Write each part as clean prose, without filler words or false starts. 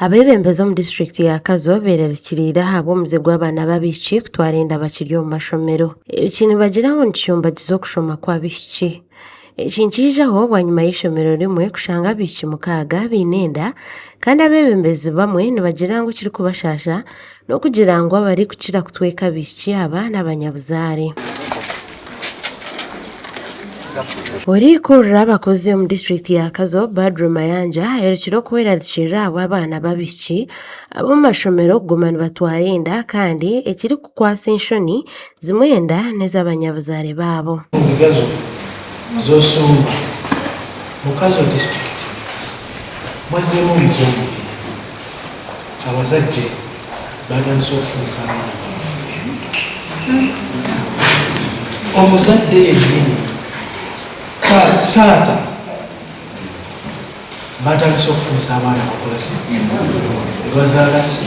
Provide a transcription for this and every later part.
Abebembezi mu district ya Kazo berarikirira ab'omuze gw'abaana b'abaishiki kutwara enda bakiri omu mashomero. Ekintu bagira ngu nikikyombagiza okushoma kw'abaishiki. Ekinkiijaho bwanyuma y'ishomero rimwe kushanga abaishiki 6 baine enda kandi abebembezi bamwe nibagira ngu kirikubashasha n'okugira ngu abarikukira kutweka abaishiki aba n'abanyabuzaare. Orikurira abakozi omu district ya Kazo Badru Mayanja aherekire okwerarikirira abo abaana b'abaishiki ab'omu mashomero kuguma nibatwara enda kandi ekiri kukwasa enshoni zimwe enda n'ez'abanyabuzaare baabo. Omugazo z'osumba mu Kazo district mwazeemu omuze omubi. Abazadde batandise okufunisa abaana omuzadde yennyini taata batandise okufunisa abaana bakolasi bazaala ki.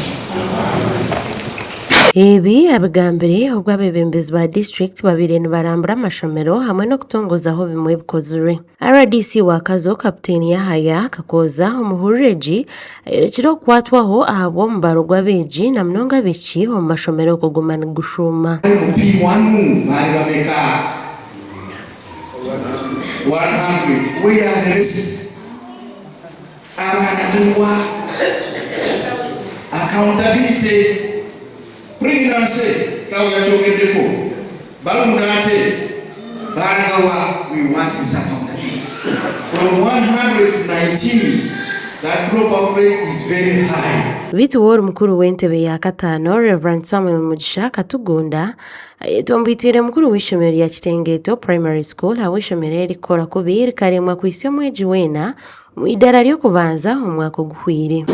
Ebi abigambire ubwo abebembezi ba district babiri nibarambura amashomero hamwe n'okutongozaho bimwe bikozirwe. RDC wa Kazo Kapiteni Yahaya Kakoza omuhurireji aherekire okukwatwaho ahabw'omu baro gw'abeegi na munonga abaishiki omu mashomero kuguma nigushuma. Bari bameka 100. We are the rest. Accountability. Pregnancy. Kawa yachogeddeko. Balundate. Baragawa. We want this accountability. From 119, that drop-out rate is very high. Vituwori mukuru w'entebe ya Katano Reverend Samuel Mugisha Katugunda ayetombitire mukuru w'ishomero ya Kitengeto Primary School aho ishomero erikora kubi rikaremwa ku isi omwegi wena mu idara ly'okubanza omwaka oguhwire.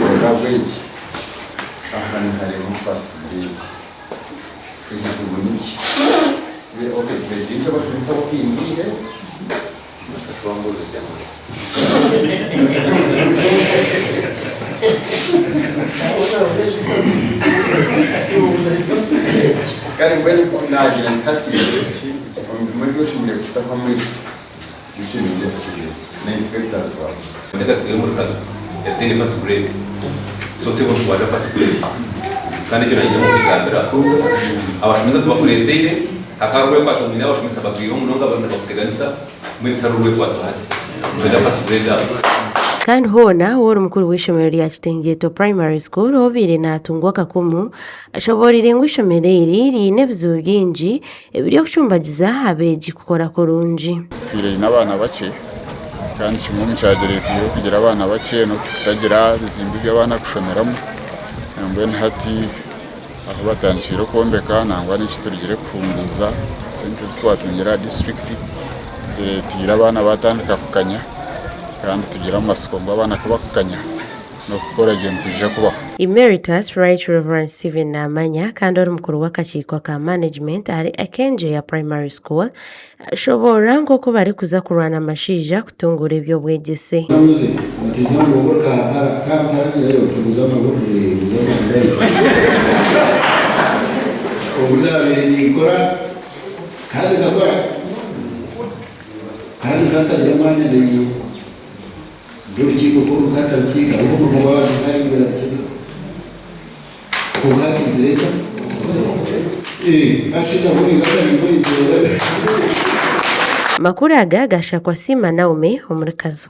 Kari bari kunagira nkati umwe yoshimire kustafa muri yishimire na inspectors wa ndetse muri Kazo yatene first grade so se bontu bada first grade kandi cyo nayo mu kigambira ko abashimiza tubakureteye akarwe kwa somina abashimiza bagiye umunonga bana bakuteganisa mu tarurwe kwa tsohati bada first grade kandi hona wori mukuru w'ishomero rya Kitengeto Primary School obire natungwa kakumu ashoborire ngo ishomero iri rine bizu byinji ebiri okucumbagiza abeegi kukora kurungi. Twire n'abana bake kandi kimwe mu cyageretiro kugira abana bake no kutagira bizimbi by'abana kushomeramo ngwe hati aho batanshira kombeka nangwa n'iciturigire kufunguza sente zitwatungira district ziretira abana batandika kukanya kandi tugira amasoko ngo abana kubakanya no gukora ikintu kije kubaho. Emeritus Right Reverend Steven Namanya kandi ari mukuru w'akakiiko ka management ari Akenje ya Primary School ashobora ngo ko bari kuza kurwana amashija kutungura ibyo bwegese. Urukiko rwo katarukika uko mu bandi hari birakira kubatiza leta ashika muri gakari muri zero Makuru aga gashakwa Sima Naume omuri Kazo.